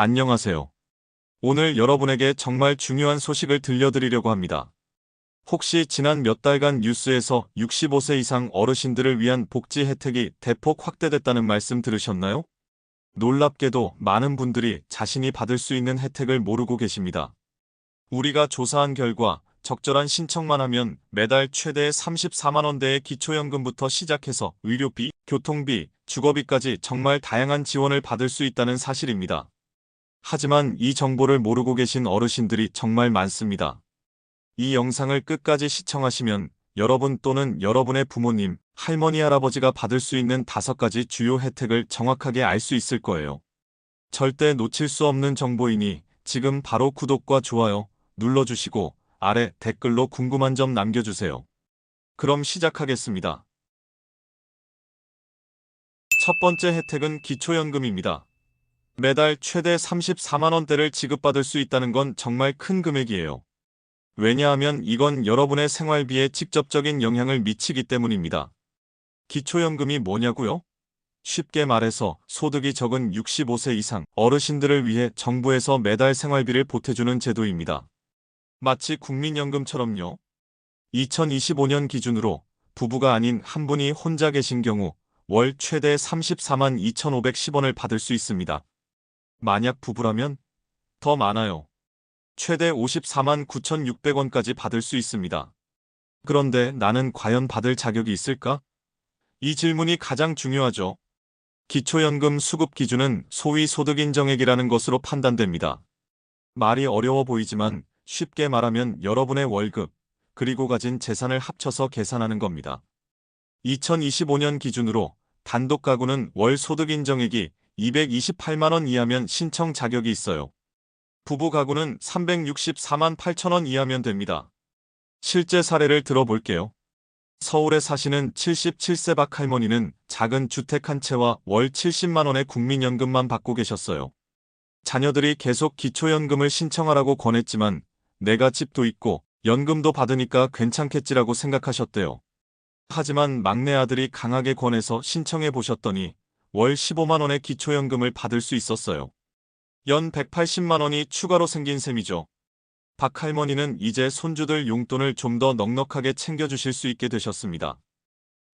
안녕하세요. 오늘 여러분에게 정말 중요한 소식을 들려드리려고 합니다. 혹시 지난 몇 달간 뉴스에서 65세 이상 어르신들을 위한 복지 혜택이 대폭 확대됐다는 말씀 들으셨나요? 놀랍게도 많은 분들이 자신이 받을 수 있는 혜택을 모르고 계십니다. 우리가 조사한 결과 적절한 신청만 하면 매달 최대 34만 원대의 기초연금부터 시작해서 의료비, 교통비, 주거비까지 정말 다양한 지원을 받을 수 있다는 사실입니다. 하지만 이 정보를 모르고 계신 어르신들이 정말 많습니다. 이 영상을 끝까지 시청하시면 여러분 또는 여러분의 부모님, 할머니, 할아버지가 받을 수 있는 5가지 주요 혜택을 정확하게 알 수 있을 거예요. 절대 놓칠 수 없는 정보이니 지금 바로 구독과 좋아요 눌러주시고 아래 댓글로 궁금한 점 남겨주세요. 그럼 시작하겠습니다. 첫 번째 혜택은 기초연금입니다. 매달 최대 34만 원대를 지급받을 수 있다는 건 정말 큰 금액이에요. 왜냐하면 이건 여러분의 생활비에 직접적인 영향을 미치기 때문입니다. 기초연금이 뭐냐고요? 쉽게 말해서 소득이 적은 65세 이상 어르신들을 위해 정부에서 매달 생활비를 보태주는 제도입니다. 마치 국민연금처럼요. 2025년 기준으로 부부가 아닌 한 분이 혼자 계신 경우 월 최대 34만 2,510원을 받을 수 있습니다. 만약 부부라면 더 많아요. 최대 54만 9,600원까지 받을 수 있습니다. 그런데 나는 과연 받을 자격이 있을까? 이 질문이 가장 중요하죠. 기초연금 수급 기준은 소위 소득인정액이라는 것으로 판단됩니다. 말이 어려워 보이지만 쉽게 말하면 여러분의 월급, 그리고 가진 재산을 합쳐서 계산하는 겁니다. 2025년 기준으로 단독 가구는 월 소득인정액이 228만 원 이하면 신청 자격이 있어요. 부부 가구는 364만 8천 원 이하면 됩니다. 실제 사례를 들어볼게요. 서울에 사시는 77세 박 할머니는 작은 주택 한 채와 월 70만 원의 국민연금만 받고 계셨어요. 자녀들이 계속 기초연금을 신청하라고 권했지만 내가 집도 있고 연금도 받으니까 괜찮겠지라고 생각하셨대요. 하지만 막내 아들이 강하게 권해서 신청해 보셨더니 월 15만 원의 기초연금을 받을 수 있었어요. 연 180만 원이 추가로 생긴 셈이죠. 박 할머니는 이제 손주들 용돈을 좀 더 넉넉하게 챙겨주실 수 있게 되셨습니다.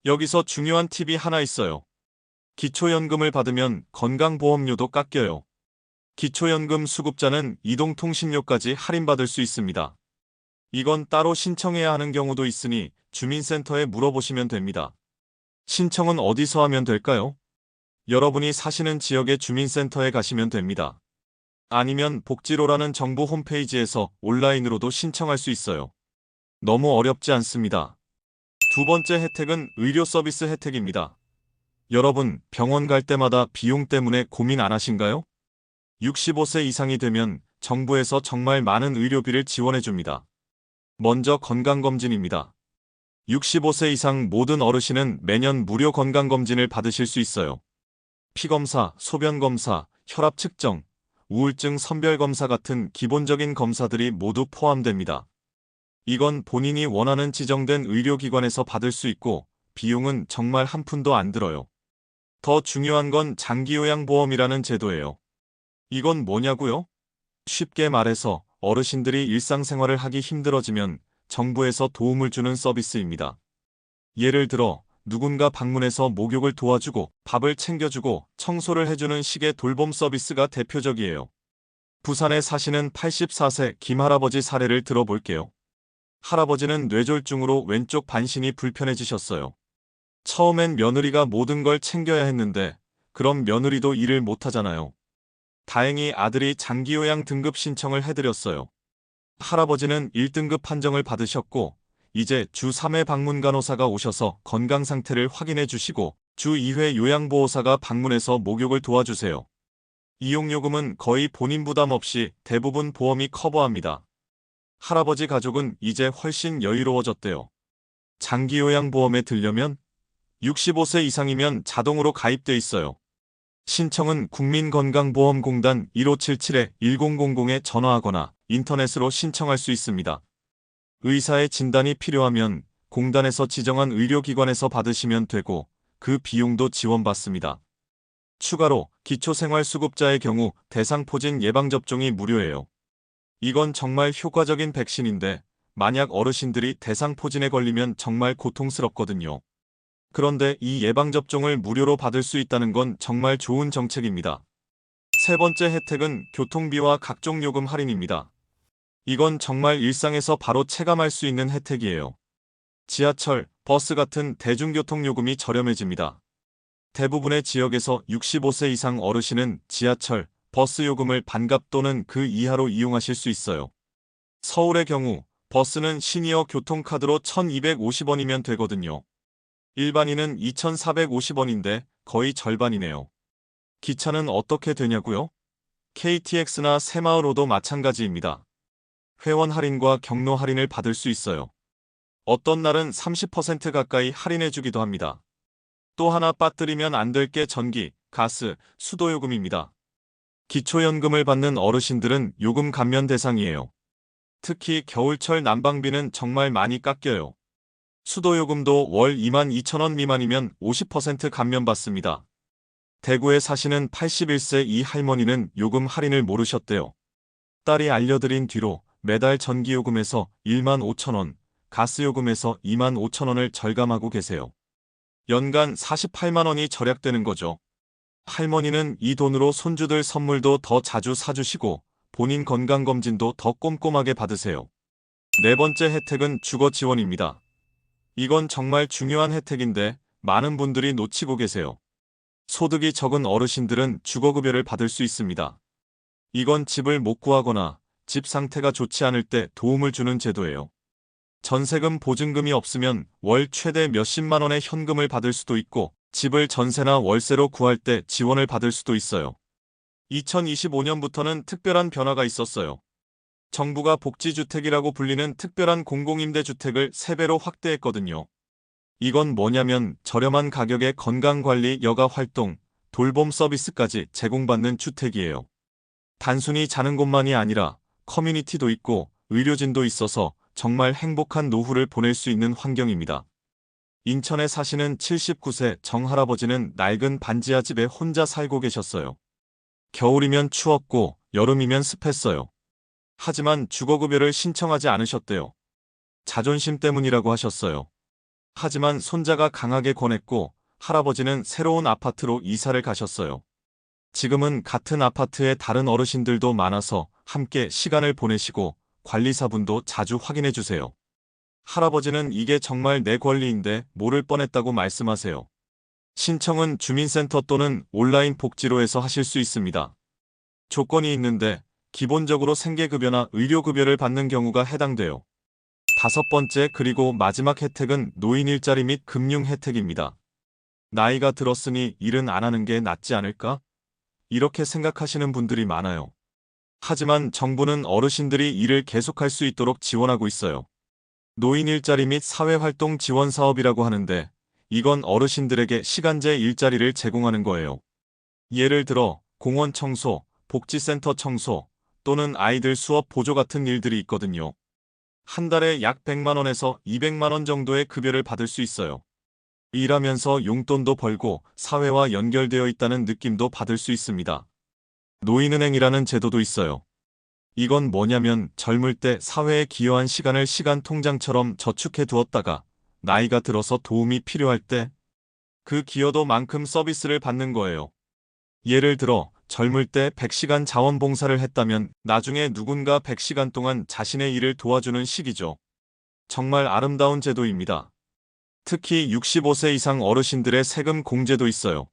여기서 중요한 팁이 하나 있어요. 기초연금을 받으면 건강보험료도 깎여요. 기초연금 수급자는 이동통신료까지 할인받을 수 있습니다. 이건 따로 신청해야 하는 경우도 있으니 주민센터에 물어보시면 됩니다. 신청은 어디서 하면 될까요? 여러분이 사시는 지역의 주민센터에 가시면 됩니다. 아니면 복지로라는 정부 홈페이지에서 온라인으로도 신청할 수 있어요. 너무 어렵지 않습니다. 두 번째 혜택은 의료 서비스 혜택입니다. 여러분, 병원 갈 때마다 비용 때문에 고민 안 하신가요? 65세 이상이 되면 정부에서 정말 많은 의료비를 지원해 줍니다. 먼저 건강검진입니다. 65세 이상 모든 어르신은 매년 무료 건강검진을 받으실 수 있어요. 피검사, 소변검사, 혈압 측정, 우울증 선별검사 같은 기본적인 검사들이 모두 포함됩니다. 이건 본인이 원하는 지정된 의료기관에서 받을 수 있고 비용은 정말 한 푼도 안 들어요. 더 중요한 건 장기요양보험이라는 제도예요. 이건 뭐냐고요? 쉽게 말해서 어르신들이 일상생활을 하기 힘들어지면 정부에서 도움을 주는 서비스입니다. 예를 들어 누군가 방문해서 목욕을 도와주고 밥을 챙겨주고 청소를 해주는 식의 돌봄 서비스가 대표적이에요. 부산에 사시는 84세 김할아버지 사례를 들어볼게요. 할아버지는 뇌졸중으로 왼쪽 반신이 불편해지셨어요. 처음엔 며느리가 모든 걸 챙겨야 했는데 그럼 며느리도 일을 못하잖아요. 다행히 아들이 장기요양 등급 신청을 해드렸어요. 할아버지는 1등급 판정을 받으셨고 이제 주 3회 방문 간호사가 오셔서 건강 상태를 확인해 주시고 주 2회 요양보호사가 방문해서 목욕을 도와주세요. 이용요금은 거의 본인 부담 없이 대부분 보험이 커버합니다. 할아버지 가족은 이제 훨씬 여유로워졌대요. 장기요양보험에 들려면 65세 이상이면 자동으로 가입돼 있어요. 신청은 국민건강보험공단 1577-1000에 전화하거나 인터넷으로 신청할 수 있습니다. 의사의 진단이 필요하면 공단에서 지정한 의료기관에서 받으시면 되고 그 비용도 지원받습니다. 추가로 기초생활수급자의 경우 대상포진 예방접종이 무료예요. 이건 정말 효과적인 백신인데 만약 어르신들이 대상포진에 걸리면 정말 고통스럽거든요. 그런데 이 예방접종을 무료로 받을 수 있다는 건 정말 좋은 정책입니다. 세 번째 혜택은 교통비와 각종 요금 할인입니다. 이건 정말 일상에서 바로 체감할 수 있는 혜택이에요. 지하철, 버스 같은 대중교통 요금이 저렴해집니다. 대부분의 지역에서 65세 이상 어르신은 지하철, 버스 요금을 반값 또는 그 이하로 이용하실 수 있어요. 서울의 경우 버스는 시니어 교통카드로 1,250원이면 되거든요. 일반인은 2,450원인데 거의 절반이네요. 기차는 어떻게 되냐고요? KTX나 새마을호도 마찬가지입니다. 회원 할인과 경로 할인을 받을 수 있어요. 어떤 날은 30% 가까이 할인해주기도 합니다. 또 하나 빠뜨리면 안 될 게 전기, 가스, 수도요금입니다. 기초연금을 받는 어르신들은 요금 감면 대상이에요. 특히 겨울철 난방비는 정말 많이 깎여요. 수도요금도 월 22,000원 미만이면 50% 감면받습니다. 대구에 사시는 81세 이 할머니는 요금 할인을 모르셨대요. 딸이 알려드린 뒤로 매달 전기요금에서 15,000원, 가스요금에서 25,000원을 절감하고 계세요. 연간 48만 원이 절약되는 거죠. 할머니는 이 돈으로 손주들 선물도 더 자주 사주시고 본인 건강검진도 더 꼼꼼하게 받으세요. 네 번째 혜택은 주거 지원입니다. 이건 정말 중요한 혜택인데 많은 분들이 놓치고 계세요. 소득이 적은 어르신들은 주거급여를 받을 수 있습니다. 이건 집을 못 구하거나 집 상태가 좋지 않을 때 도움을 주는 제도예요. 전세금 보증금이 없으면 월 최대 몇십만 원의 현금을 받을 수도 있고 집을 전세나 월세로 구할 때 지원을 받을 수도 있어요. 2025년부터는 특별한 변화가 있었어요. 정부가 복지주택이라고 불리는 특별한 공공임대주택을 3배로 확대했거든요. 이건 뭐냐면 저렴한 가격에 건강관리, 여가활동, 돌봄 서비스까지 제공받는 주택이에요. 단순히 자는 곳만이 아니라 커뮤니티도 있고 의료진도 있어서 정말 행복한 노후를 보낼 수 있는 환경입니다. 인천에 사시는 79세 정할아버지는 낡은 반지하 집에 혼자 살고 계셨어요. 겨울이면 추웠고 여름이면 습했어요. 하지만 주거급여를 신청하지 않으셨대요. 자존심 때문이라고 하셨어요. 하지만 손자가 강하게 권했고 할아버지는 새로운 아파트로 이사를 가셨어요. 지금은 같은 아파트에 다른 어르신들도 많아서 함께 시간을 보내시고 관리사분도 자주 확인해 주세요. 할아버지는 이게 정말 내 권리인데 모를 뻔했다고 말씀하세요. 신청은 주민센터 또는 온라인 복지로에서 하실 수 있습니다. 조건이 있는데 기본적으로 생계급여나 의료급여를 받는 경우가 해당돼요. 다섯 번째 그리고 마지막 혜택은 노인 일자리 및 금융 혜택입니다. 나이가 들었으니 일은 안 하는 게 낫지 않을까? 이렇게 생각하시는 분들이 많아요. 하지만 정부는 어르신들이 일을 계속할 수 있도록 지원하고 있어요. 노인 일자리 및 사회활동 지원 사업이라고 하는데 이건 어르신들에게 시간제 일자리를 제공하는 거예요. 예를 들어 공원 청소, 복지센터 청소 또는 아이들 수업 보조 같은 일들이 있거든요. 한 달에 약 100만 원에서 200만 원 정도의 급여를 받을 수 있어요. 일하면서 용돈도 벌고 사회와 연결되어 있다는 느낌도 받을 수 있습니다. 노인은행이라는 제도도 있어요. 이건 뭐냐면 젊을 때 사회에 기여한 시간을 시간 통장처럼 저축해 두었다가 나이가 들어서 도움이 필요할 때 그 기여도만큼 서비스를 받는 거예요. 예를 들어 젊을 때 100시간 자원봉사를 했다면 나중에 누군가 100시간 동안 자신의 일을 도와주는 시기죠. 정말 아름다운 제도입니다. 특히 65세 이상 어르신들의 세금 공제도 있어요.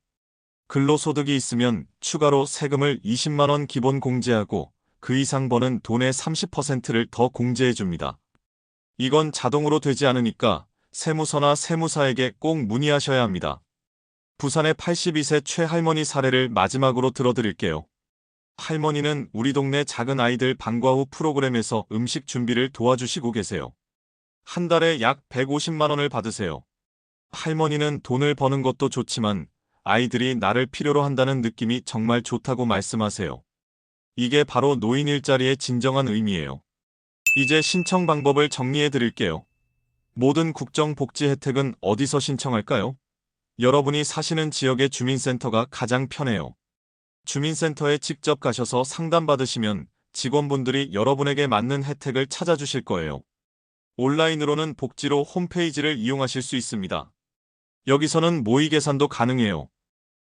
근로소득이 있으면 추가로 세금을 20만 원 기본 공제하고 그 이상 버는 돈의 30%를 더 공제해줍니다. 이건 자동으로 되지 않으니까 세무서나 세무사에게 꼭 문의하셔야 합니다. 부산의 82세 최할머니 사례를 마지막으로 들어드릴게요. 할머니는 우리 동네 작은 아이들 방과 후 프로그램에서 음식 준비를 도와주시고 계세요. 한 달에 약 150만 원을 받으세요. 할머니는 돈을 버는 것도 좋지만 아이들이 나를 필요로 한다는 느낌이 정말 좋다고 말씀하세요. 이게 바로 노인 일자리의 진정한 의미예요. 이제 신청 방법을 정리해 드릴게요. 모든 국정복지 혜택은 어디서 신청할까요? 여러분이 사시는 지역의 주민센터가 가장 편해요. 주민센터에 직접 가셔서 상담받으시면 직원분들이 여러분에게 맞는 혜택을 찾아주실 거예요. 온라인으로는 복지로 홈페이지를 이용하실 수 있습니다. 여기서는 모의 계산도 가능해요.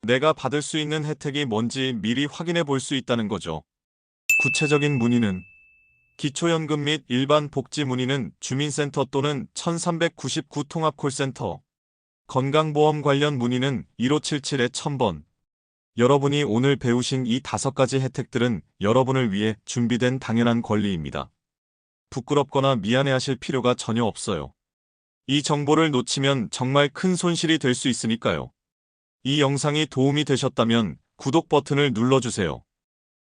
내가 받을 수 있는 혜택이 뭔지 미리 확인해 볼 수 있다는 거죠. 구체적인 문의는 기초연금 및 일반 복지 문의는 주민센터 또는 1399 통합콜센터, 건강보험 관련 문의는 1577-1000번. 여러분이 오늘 배우신 이 5가지 혜택들은 여러분을 위해 준비된 당연한 권리입니다. 부끄럽거나 미안해하실 필요가 전혀 없어요. 이 정보를 놓치면 정말 큰 손실이 될 수 있으니까요. 이 영상이 도움이 되셨다면 구독 버튼을 눌러주세요.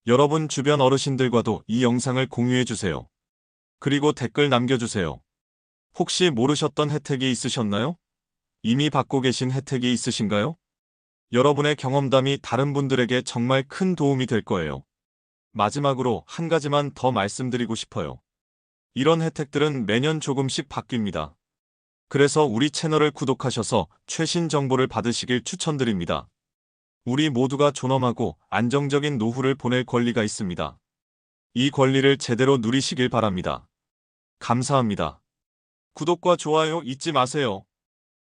여러분 주변 어르신들과도 이 영상을 공유해주세요. 그리고 댓글 남겨주세요. 혹시 모르셨던 혜택이 있으셨나요? 이미 받고 계신 혜택이 있으신가요? 여러분의 경험담이 다른 분들에게 정말 큰 도움이 될 거예요. 마지막으로 한 가지만 더 말씀드리고 싶어요. 이런 혜택들은 매년 조금씩 바뀝니다. 그래서 우리 채널을 구독하셔서 최신 정보를 받으시길 추천드립니다. 우리 모두가 존엄하고 안정적인 노후를 보낼 권리가 있습니다. 이 권리를 제대로 누리시길 바랍니다. 감사합니다. 구독과 좋아요 잊지 마세요.